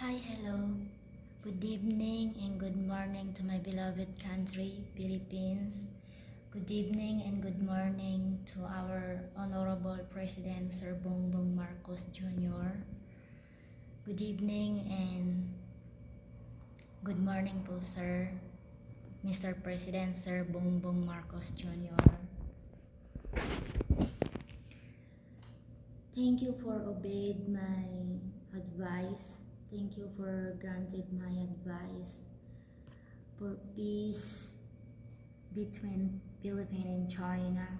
Hi, hello. Good evening and good morning to my beloved country, Philippines. Good evening and good morning to our Honorable President Sir.Pbbm Marcos Jr. Good evening and good morning po, Sir. Mr. President Sir.Pbbm Marcos Jr. Thank you for obeyed my advice. Thank you for granted my advice for peace between Philippines and China.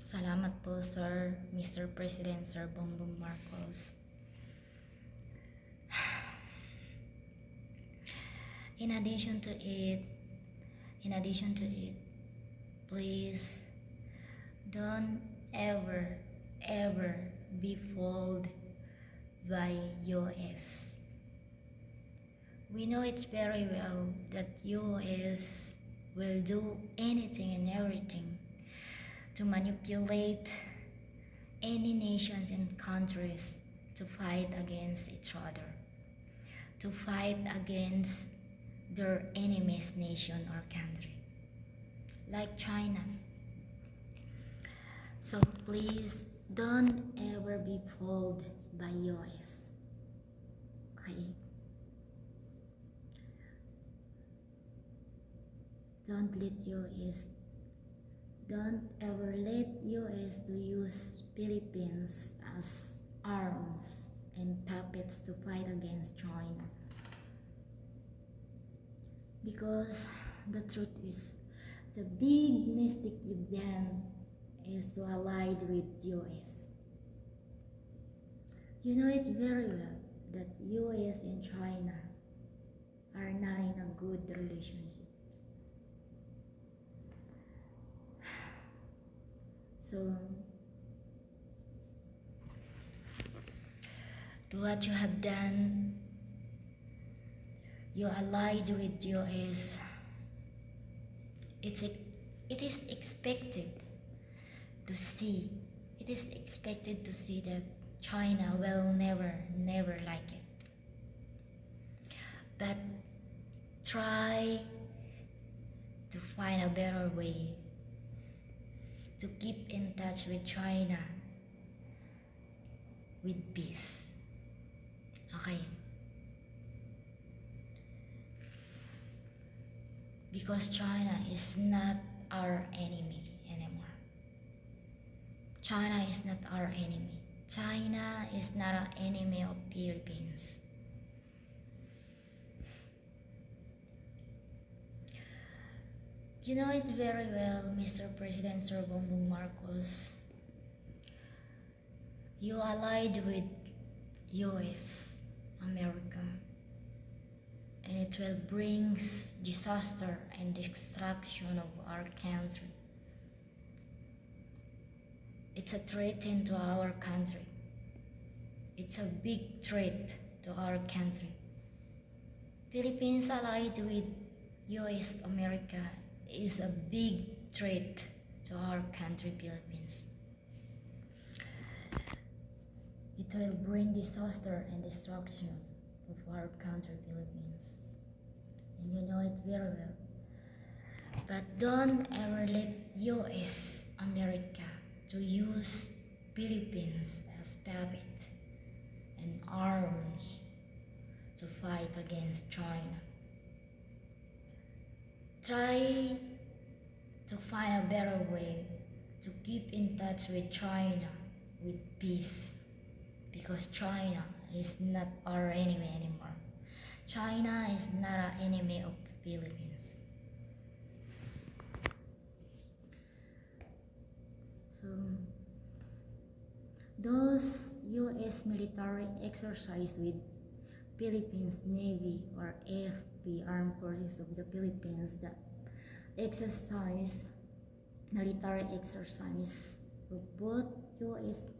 Salamat po, Sir, Mr. President Sir.Pbbm Marcos. In addition to it, please don't ever be fooled by US. We know it's very well that US will do anything and everything to manipulate any nations and countries to fight against each other, to fight against their enemy's nation or country, like China. So please don't ever be fooled by US. Okay? Don't ever let US to use Philippines as arms and puppets to fight against China. Because the truth is, the big mistake you've done is to ally with US. You know it very well that US and China are not in a good relationship. So, to what you have done, you allied with US. It is expected to see. It is expected to see that China will never like it. But try to find a better way to keep in touch with China with peace. Okay? Because China is not our enemy anymore. China is not our enemy. China is not an enemy of Philippines. You know it very well, Mr. President Sir.Pbbm Marcos. You allied with US, America, and it will bring disaster and destruction of our country. It's a threat into our country. It's a big threat to our country. Philippines allied with US, America is a big threat to our country, Philippines. It will bring disaster and destruction of our country, Philippines. And you know it very well. But don't ever let US, America to use Philippines as puppet and arms to fight against China. Try to find a better way to keep in touch with China with peace, because China is not our enemy anymore. China is not an enemy of Philippines. So those US military exercise with Philippines Navy or AFP, Armed Forces of the Philippines, that military exercise of both US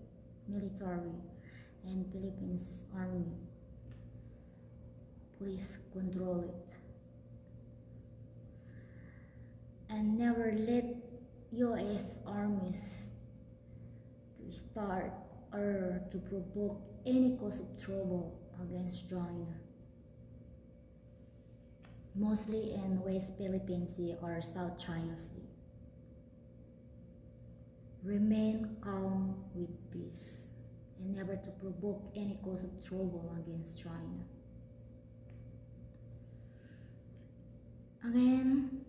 military and Philippines Army. Please control it. And never let US armies to start or to provoke any cause of trouble against China, mostly in West Philippine Sea or South China Sea. Remain calm with peace and never to provoke any cause of trouble against China. Again,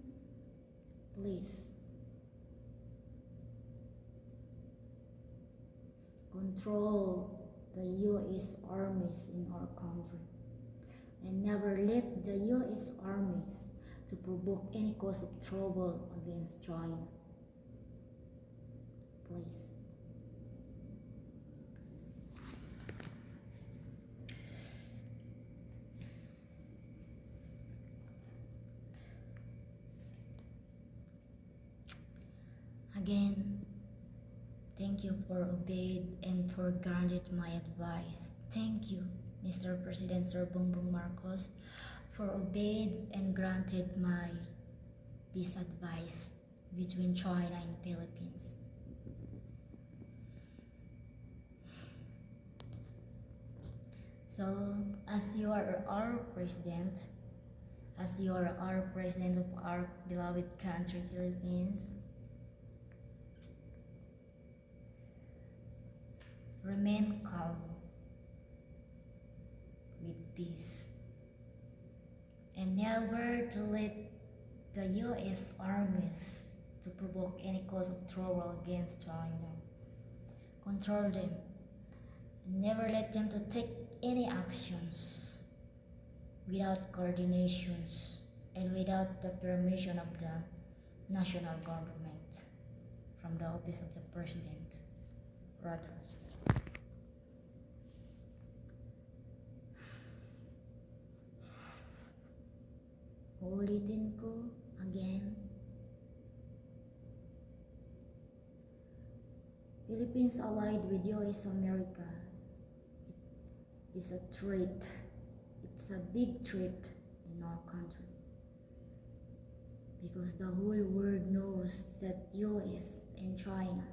please control the US armies in our country and never let the US armies to provoke any cause of trouble against China. Please. Again, thank you for obeyed and for granted my advice. Thank you, Mr. President Sir.Pbbm Marcos, for obeyed and granted my peace advice between China and Philippines. So, as you are our president, as you are our president of our beloved country, Philippines, remain calm with peace and never to let the US armies to provoke any cause of trouble against China. Control them and never let them to take any actions without coordinations and without the permission of the national government from the office of the president, rather. Ulitin ko again, Philippines allied with US America, it is a threat. It's a big threat in our country because the whole world knows that US and China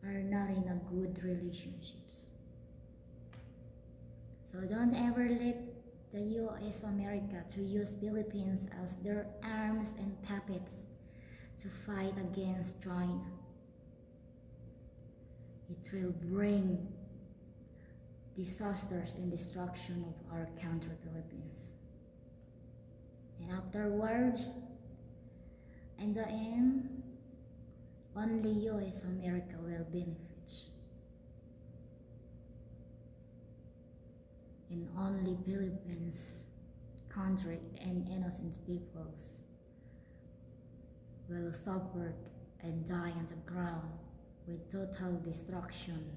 are not in a good relationships. So don't ever let the US America to use Philippines as their arms and puppets to fight against China. It will bring disasters and destruction of our country, Philippines. And afterwards, in the end, only US America will benefit. And only Philippines country and innocent peoples will suffer and die on the ground with total destruction.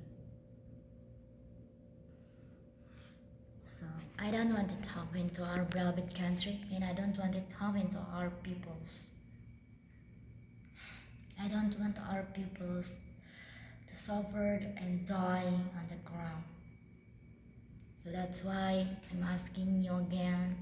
So I don't want it to happen to our beloved country, and I don't want it to happen to our peoples. I don't want our peoples to suffer and die on the ground. So that's why I'm asking you again,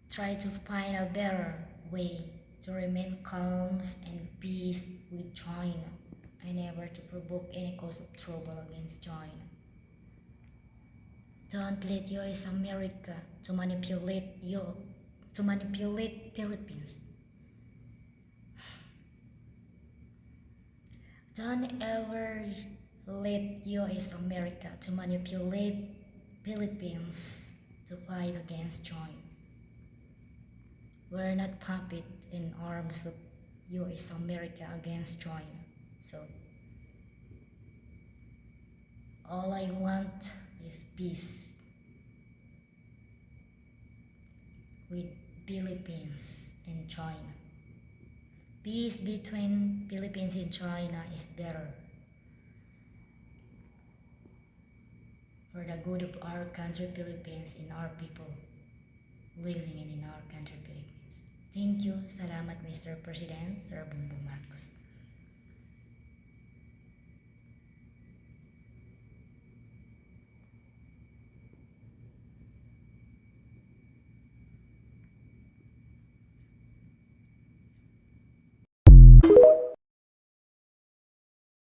try to find a better way to remain calm and peace with China and never to provoke any cause of trouble against China. Don't let US America to manipulate Philippines. Don't ever let US America to manipulate Philippines to fight against China. We're not puppet in arms of US America against China. So all I want is peace with Philippines and China. Peace between Philippines and China is better for the good of our country, Philippines, and our people living in our country, Philippines. Thank you. Salamat, Mr. President Sir.Pbbm Marcos.